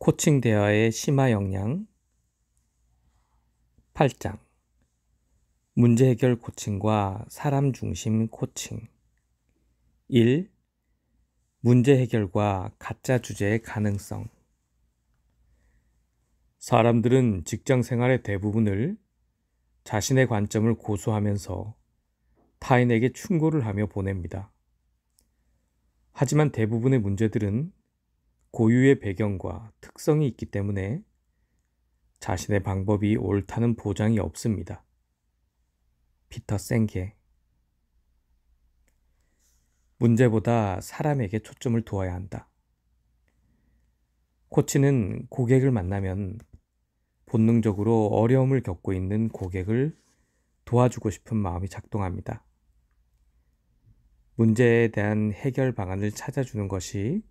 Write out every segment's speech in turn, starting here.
코칭 대화의 심화 역량 8장 문제 해결 코칭과 사람 중심 코칭 1. 문제 해결과 가짜 주제의 가능성. 사람들은 직장 생활의 대부분을 자신의 관점을 고수하면서 타인에게 충고를 하며 보냅니다. 하지만 대부분의 문제들은 고유의 배경과 특성이 있기 때문에 자신의 방법이 옳다는 보장이 없습니다. 피터 생게. 문제보다 사람에게 초점을 두어야 한다. 코치는 고객을 만나면 본능적으로 어려움을 겪고 있는 고객을 도와주고 싶은 마음이 작동합니다. 문제에 대한 해결 방안을 찾아주는 것이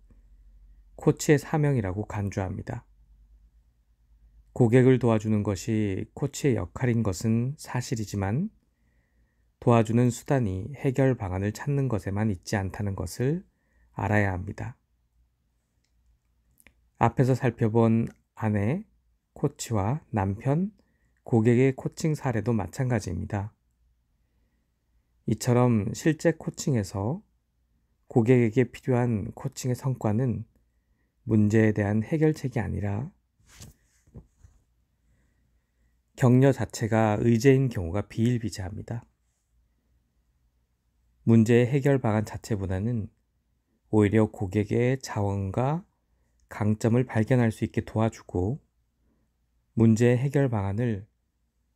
코치의 사명이라고 간주합니다. 고객을 도와주는 것이 코치의 역할인 것은 사실이지만 도와주는 수단이 해결 방안을 찾는 것에만 있지 않다는 것을 알아야 합니다. 앞에서 살펴본 아내, 코치와 남편, 고객의 코칭 사례도 마찬가지입니다. 이처럼 실제 코칭에서 고객에게 필요한 코칭의 성과는 문제에 대한 해결책이 아니라 격려 자체가 의제인 경우가 비일비재합니다. 문제의 해결 방안 자체보다는 오히려 고객의 자원과 강점을 발견할 수 있게 도와주고 문제의 해결 방안을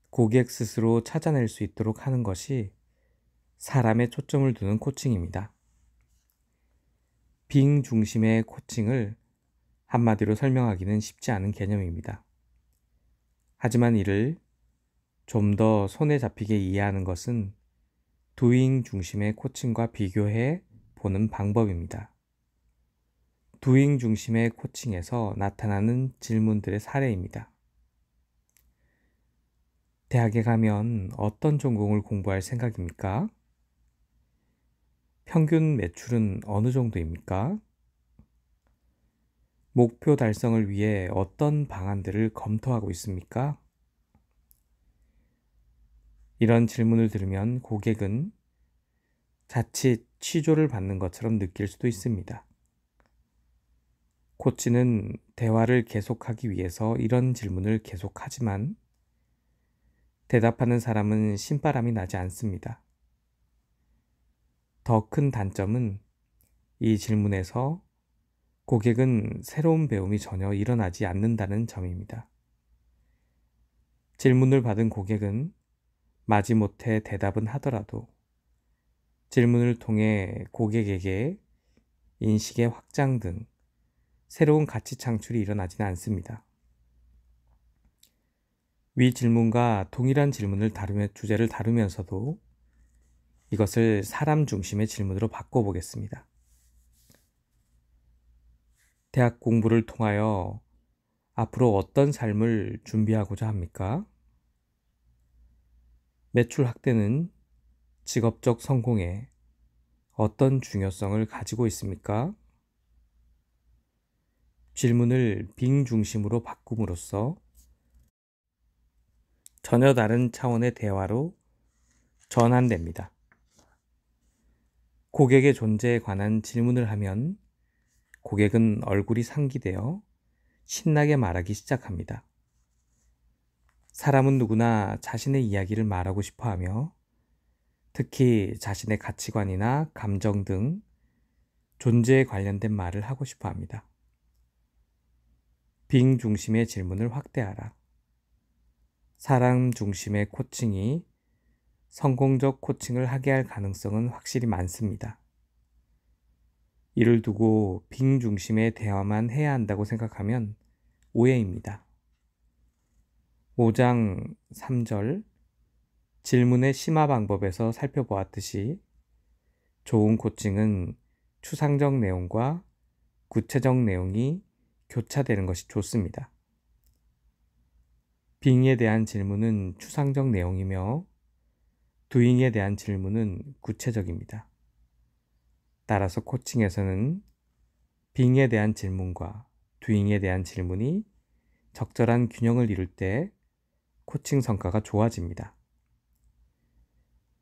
고객 스스로 찾아낼 수 있도록 하는 것이 사람의 초점을 두는 코칭입니다. 빙 중심의 코칭을 한마디로 설명하기는 쉽지 않은 개념입니다. 하지만 이를 좀 더 손에 잡히게 이해하는 것은 두잉 중심의 코칭과 비교해 보는 방법입니다. 두잉 중심의 코칭에서 나타나는 질문들의 사례입니다. 대학에 가면 어떤 전공을 공부할 생각입니까? 평균 매출은 어느 정도입니까? 목표 달성을 위해 어떤 방안들을 검토하고 있습니까? 이런 질문을 들으면 고객은 자칫 취조를 받는 것처럼 느낄 수도 있습니다. 코치는 대화를 계속하기 위해서 이런 질문을 계속하지만 대답하는 사람은 신바람이 나지 않습니다. 더 큰 단점은 이 질문에서 고객은 새로운 배움이 전혀 일어나지 않는다는 점입니다. 질문을 받은 고객은 마지못해 대답은 하더라도 질문을 통해 고객에게 인식의 확장 등 새로운 가치 창출이 일어나지는 않습니다. 위 질문과 동일한 주제를 다루면서도 이것을 사람 중심의 질문으로 바꿔보겠습니다. 대학 공부를 통하여 앞으로 어떤 삶을 준비하고자 합니까? 매출 확대는 직업적 성공에 어떤 중요성을 가지고 있습니까? 질문을 빙 중심으로 바꿈으로써 전혀 다른 차원의 대화로 전환됩니다. 고객의 존재에 관한 질문을 하면 고객은 얼굴이 상기되어 신나게 말하기 시작합니다. 사람은 누구나 자신의 이야기를 말하고 싶어 하며 특히 자신의 가치관이나 감정 등 존재에 관련된 말을 하고 싶어 합니다. 빙 중심의 질문을 확대하라. 사람 중심의 코칭이 성공적 코칭을 하게 할 가능성은 확실히 많습니다. 이를 두고 빙 중심의 대화만 해야 한다고 생각하면 오해입니다. 5장 3절 질문의 심화 방법에서 살펴보았듯이 좋은 코칭은 추상적 내용과 구체적 내용이 교차되는 것이 좋습니다. 빙에 대한 질문은 추상적 내용이며 두잉에 대한 질문은 구체적입니다. 따라서 코칭에서는 빙에 대한 질문과 doing에 대한 질문이 적절한 균형을 이룰 때 코칭 성과가 좋아집니다.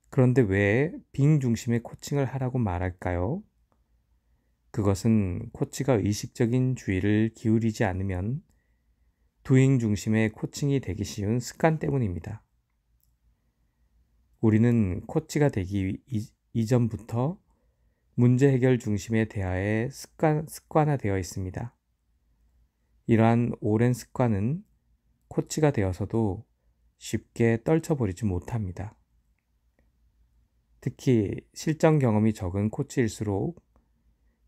그런데 왜 being 중심의 코칭을 하라고 말할까요? 그것은 코치가 의식적인 주의를 기울이지 않으면 doing 중심의 코칭이 되기 쉬운 습관 때문입니다. 우리는 코치가 되기 이전부터 문제 해결 중심의 대화에 습관화되어 있습니다. 이러한 오랜 습관은 코치가 되어서도 쉽게 떨쳐버리지 못합니다. 특히 실전 경험이 적은 코치일수록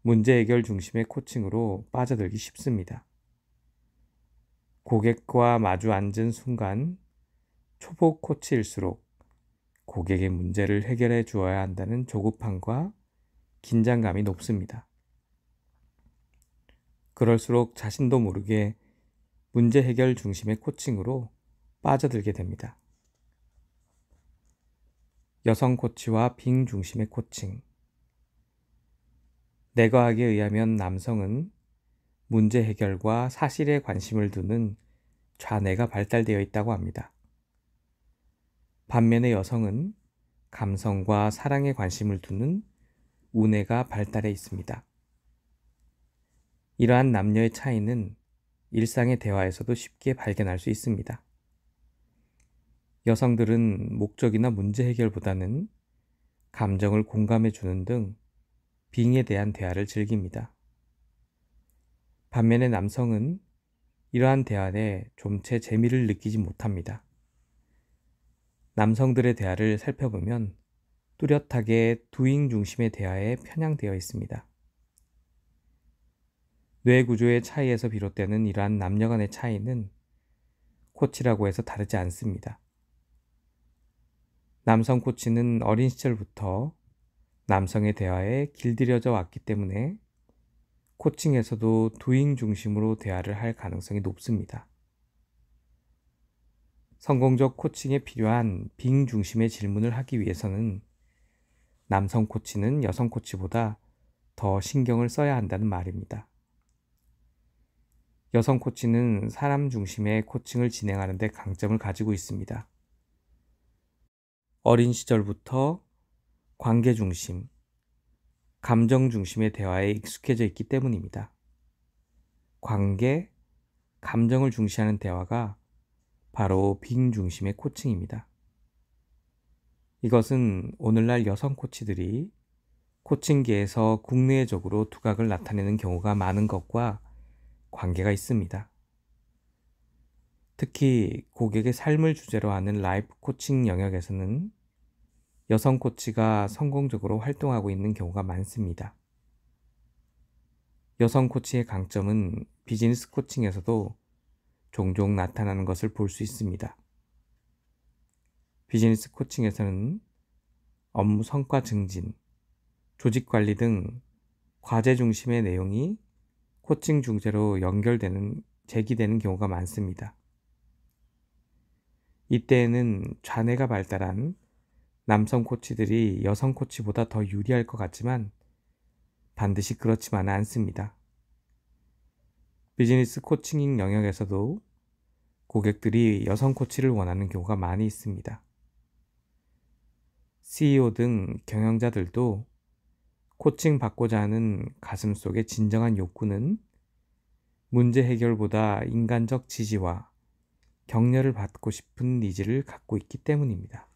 문제 해결 중심의 코칭으로 빠져들기 쉽습니다. 고객과 마주 앉은 순간 초보 코치일수록 고객의 문제를 해결해 주어야 한다는 조급함과 긴장감이 높습니다. 그럴수록 자신도 모르게 문제 해결 중심의 코칭으로 빠져들게 됩니다. 여성 코치와 being 중심의 코칭. 뇌과학에 의하면 남성은 문제 해결과 사실에 관심을 두는 좌뇌가 발달되어 있다고 합니다. 반면에 여성은 감성과 사랑에 관심을 두는 우뇌가 발달해 있습니다. 이러한 남녀의 차이는 일상의 대화에서도 쉽게 발견할 수 있습니다. 여성들은 목적이나 문제 해결보다는 감정을 공감해 주는 등 being에 대한 대화를 즐깁니다. 반면에 남성은 이러한 대화에 좀채 재미를 느끼지 못합니다. 남성들의 대화를 살펴보면 뚜렷하게 doing 중심의 대화에 편향되어 있습니다. 뇌 구조의 차이에서 비롯되는 이러한 남녀 간의 차이는 코치라고 해서 다르지 않습니다. 남성 코치는 어린 시절부터 남성의 대화에 길들여져 왔기 때문에 코칭에서도 doing 중심으로 대화를 할 가능성이 높습니다. 성공적 코칭에 필요한 being 중심의 질문을 하기 위해서는 남성 코치는 여성 코치보다 더 신경을 써야 한다는 말입니다. 여성 코치는 사람 중심의 코칭을 진행하는 데 강점을 가지고 있습니다. 어린 시절부터 관계 중심, 감정 중심의 대화에 익숙해져 있기 때문입니다. 관계, 감정을 중시하는 대화가 바로 being 중심의 코칭입니다. 이것은 오늘날 여성 코치들이 코칭계에서 국내적으로 두각을 나타내는 경우가 많은 것과 관계가 있습니다. 특히 고객의 삶을 주제로 하는 라이프 코칭 영역에서는 여성 코치가 성공적으로 활동하고 있는 경우가 많습니다. 여성 코치의 강점은 비즈니스 코칭에서도 종종 나타나는 것을 볼 수 있습니다. 비즈니스 코칭에서는 업무 성과 증진, 조직 관리 등 과제 중심의 내용이 코칭 중재로 제기되는 경우가 많습니다. 이때에는 좌뇌가 발달한 남성 코치들이 여성 코치보다 더 유리할 것 같지만 반드시 그렇지만은 않습니다. 비즈니스 코칭 영역에서도 고객들이 여성 코치를 원하는 경우가 많이 있습니다. CEO 등 경영자들도 코칭 받고자 하는 가슴속의 진정한 욕구는 문제 해결보다 인간적 지지와 격려를 받고 싶은 니즈를 갖고 있기 때문입니다.